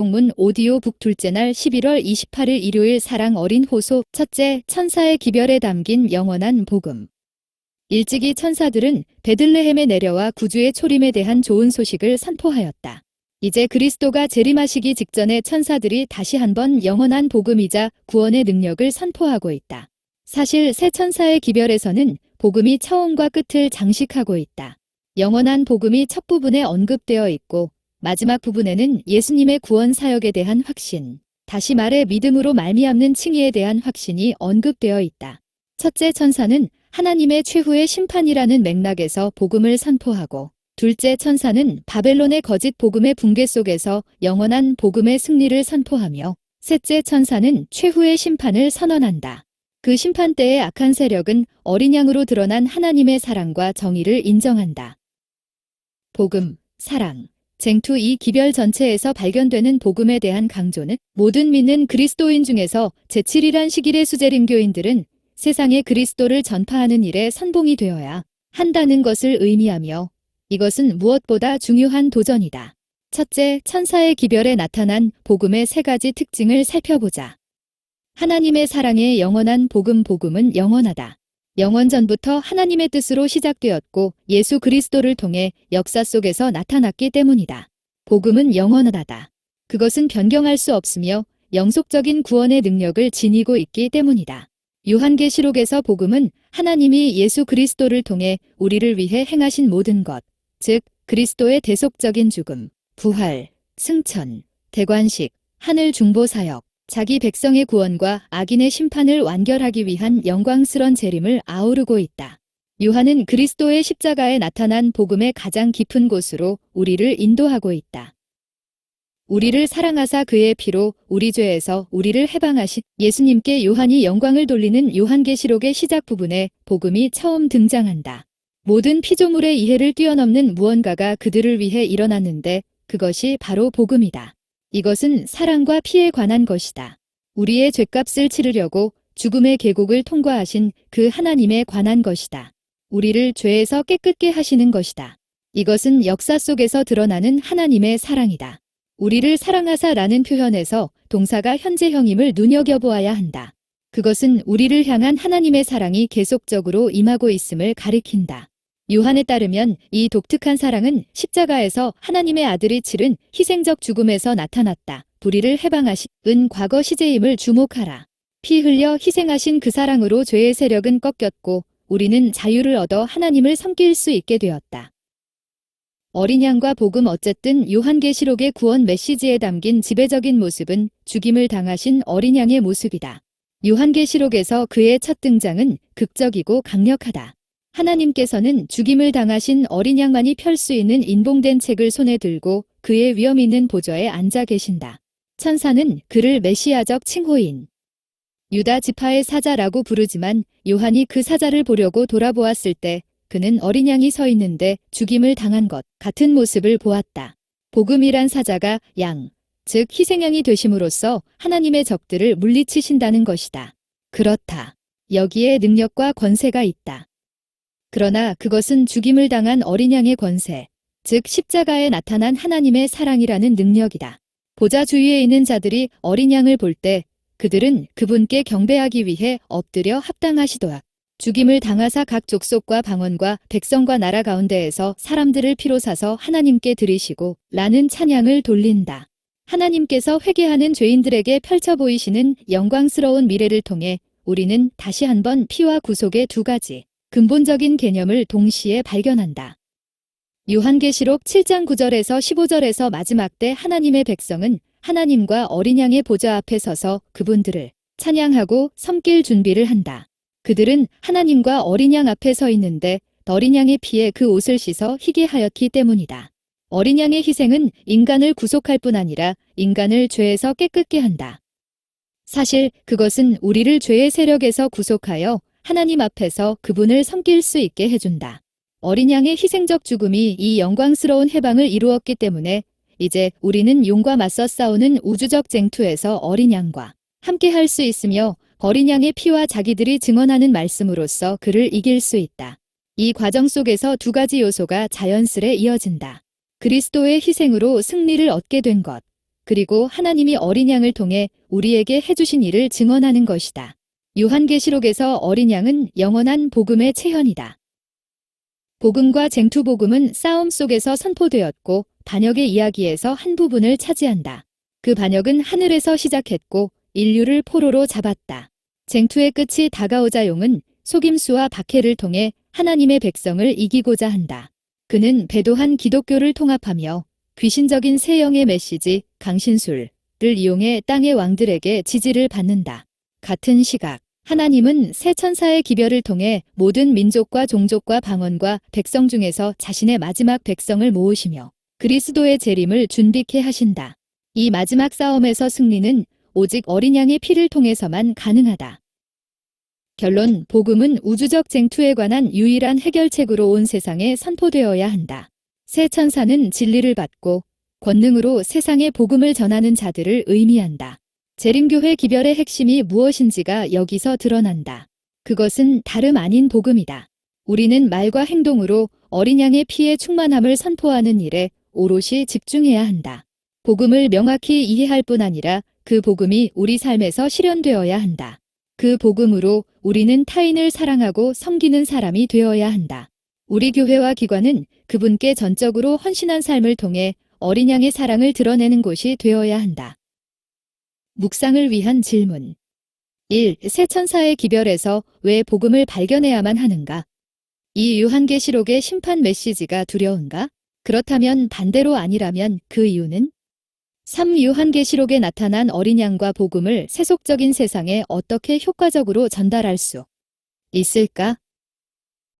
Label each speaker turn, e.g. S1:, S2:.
S1: 동문 오디오북 둘째 날 11월 28일 일요일 사랑 어린 호소 첫째 천사의 기별에 담긴 영원한 복음. 일찍이 천사들은 베들레헴에 내려와 구주의 초림에 대한 좋은 소식을 선포하였다. 이제 그리스도가 재림하시기 직전에 천사들이 다시 한번 영원한 복음이자 구원의 능력을 선포하고 있다. 사실 새 천사의 기별에서는 복음이 처음과 끝을 장식하고 있다. 영원한 복음이 첫 부분에 언급되어 있고 마지막 부분에는 예수님의 구원 사역에 대한 확신, 다시 말해 믿음으로 말미암는 칭의에 대한 확신이 언급되어 있다. 첫째 천사는 하나님의 최후의 심판이라는 맥락에서 복음을 선포하고, 둘째 천사는 바벨론의 거짓 복음의 붕괴 속에서 영원한 복음의 승리를 선포하며, 셋째 천사는 최후의 심판을 선언한다. 그 심판 때의 악한 세력은 어린 양으로 드러난 하나님의 사랑과 정의를 인정한다. 복음, 사랑, 쟁투 이 기별 전체에서 발견되는 복음에 대한 강조는 모든 믿는 그리스도인 중에서 제7이란 시길의 수재림교인들은 세상에 그리스도를 전파하는 일에 선봉이 되어야 한다는 것을 의미하며, 이것은 무엇보다 중요한 도전이다. 첫째, 천사의 기별에 나타난 복음의 세 가지 특징을 살펴보자. 하나님의 사랑의 영원한 복음은 영원하다. 영원 전부터 하나님의 뜻으로 시작되었고 예수 그리스도를 통해 역사 속에서 나타났기 때문이다. 복음은 영원하다. 그것은 변경할 수 없으며 영속적인 구원의 능력을 지니고 있기 때문이다. 요한계시록에서 복음은 하나님이 예수 그리스도를 통해 우리를 위해 행하신 모든 것, 즉 그리스도의 대속적인 죽음, 부활, 승천, 대관식, 하늘 중보 사역, 자기 백성의 구원과 악인의 심판을 완결하기 위한 영광스런 재림을 아우르고 있다. 요한은 그리스도의 십자가에 나타난 복음의 가장 깊은 곳으로 우리를 인도하고 있다. 우리를 사랑하사 그의 피로 우리 죄에서 우리를 해방하신 예수님께 요한이 영광을 돌리는 요한계시록의 시작 부분에 복음이 처음 등장한다. 모든 피조물의 이해를 뛰어넘는 무언가가 그들을 위해 일어났는데 그것이 바로 복음이다. 이것은 사랑과 피에 관한 것이다. 우리의 죗값을 치르려고 죽음의 계곡을 통과하신 그 하나님에 관한 것이다. 우리를 죄에서 깨끗게 하시는 것이다. 이것은 역사 속에서 드러나는 하나님의 사랑이다. 우리를 사랑하사라는 표현에서 동사가 현재형임을 눈여겨보아야 한다. 그것은 우리를 향한 하나님의 사랑이 계속적으로 임하고 있음을 가리킨다. 요한에 따르면 이 독특한 사랑은 십자가에서 하나님의 아들이 치른 희생적 죽음에서 나타났다. 불의를 해방하신 과거 시제임을 주목하라. 피 흘려 희생하신 그 사랑으로 죄의 세력은 꺾였고 우리는 자유를 얻어 하나님을 섬길 수 있게 되었다. 어린 양과 복음 어쨌든 요한계시록의 구원 메시지에 담긴 지배적인 모습은 죽임을 당하신 어린 양의 모습이다. 요한계시록에서 그의 첫 등장은 극적이고 강력하다. 하나님께서는 죽임을 당하신 어린 양만이 펼 수 있는 인봉된 책을 손에 들고 그의 위엄 있는 보좌에 앉아 계신다. 천사는 그를 메시아적 칭호인 유다 지파의 사자라고 부르지만 요한이 그 사자를 보려고 돌아보았을 때 그는 어린 양이 서 있는데 죽임을 당한 것 같은 모습을 보았다. 복음이란 사자가 양, 즉 희생양이 되심으로써 하나님의 적들을 물리치신다는 것이다. 그렇다. 여기에 능력과 권세가 있다. 그러나 그것은 죽임을 당한 어린 양의 권세, 즉 십자가에 나타난 하나님의 사랑이라는 능력이다. 보좌 주위에 있는 자들이 어린 양을 볼 때 그들은 그분께 경배하기 위해 엎드려 합당하시도다. 죽임을 당하사 각 족속과 방언과 백성과 나라 가운데에서 사람들을 피로 사서 하나님께 드리시고 라는 찬양을 돌린다. 하나님께서 회개하는 죄인들에게 펼쳐 보이시는 영광스러운 미래를 통해 우리는 다시 한번 피와 구속의 두 가지 근본적인 개념을 동시에 발견한다. 요한계시록 7장 9절에서 15절에서 마지막 때 하나님의 백성은 하나님과 어린 양의 보좌 앞에 서서 그분들을 찬양하고 섬길 준비를 한다. 그들은 하나님과 어린 양 앞에 서 있는데 어린 양의 피에 그 옷을 씻어 희게 하였기 때문이다. 어린 양의 희생은 인간을 구속할 뿐 아니라 인간을 죄에서 깨끗게 한다. 사실 그것은 우리를 죄의 세력에서 구속하여 하나님 앞에서 그분을 섬길 수 있게 해준다. 어린 양의 희생적 죽음이 이 영광스러운 해방을 이루었기 때문에 이제 우리는 용과 맞서 싸우는 우주적 쟁투에서 어린 양과 함께 할 수 있으며 어린 양의 피와 자기들이 증언하는 말씀으로써 그를 이길 수 있다. 이 과정 속에서 두 가지 요소가 자연스레 이어진다. 그리스도의 희생으로 승리를 얻게 된 것, 그리고 하나님이 어린 양을 통해 우리에게 해주신 일을 증언하는 것이다. 요한계시록에서 어린 양은 영원한 복음의 체현이다. 복음과 쟁투복음은 싸움 속에서 선포되었고 반역의 이야기에서 한 부분을 차지한다. 그 반역은 하늘에서 시작했고 인류를 포로로 잡았다. 쟁투의 끝이 다가오자 용은 속임수와 박해를 통해 하나님의 백성을 이기고자 한다. 그는 배도한 기독교를 통합하며 귀신적인 새 영의 메시지, 강신술을 이용해 땅의 왕들에게 지지를 받는다. 같은 시각, 하나님은 새 천사의 기별을 통해 모든 민족과 종족과 방언과 백성 중에서 자신의 마지막 백성을 모으시며 그리스도의 재림을 준비케 하신다. 이 마지막 싸움에서 승리는 오직 어린 양의 피를 통해서만 가능하다. 결론, 복음은 우주적 쟁투에 관한 유일한 해결책으로 온 세상에 선포되어야 한다. 새 천사는 진리를 받고 권능으로 세상에 복음을 전하는 자들을 의미한다. 재림교회 기별의 핵심이 무엇인지가 여기서 드러난다. 그것은 다름 아닌 복음이다. 우리는 말과 행동으로 어린 양의 피의 충만함을 선포하는 일에 오롯이 집중해야 한다. 복음을 명확히 이해할 뿐 아니라 그 복음이 우리 삶에서 실현되어야 한다. 그 복음으로 우리는 타인을 사랑하고 섬기는 사람이 되어야 한다. 우리 교회와 기관은 그분께 전적으로 헌신한 삶을 통해 어린 양의 사랑을 드러내는 곳이 되어야 한다. 묵상을 위한 질문. 1. 새 천사의 기별에서 왜 복음을 발견해야만 하는가? 2. 요한계시록의 심판 메시지가 두려운가? 그렇다면 반대로 아니라면 그 이유는? 3. 요한계시록에 나타난 어린 양과 복음을 세속적인 세상에 어떻게 효과적으로 전달할 수 있을까?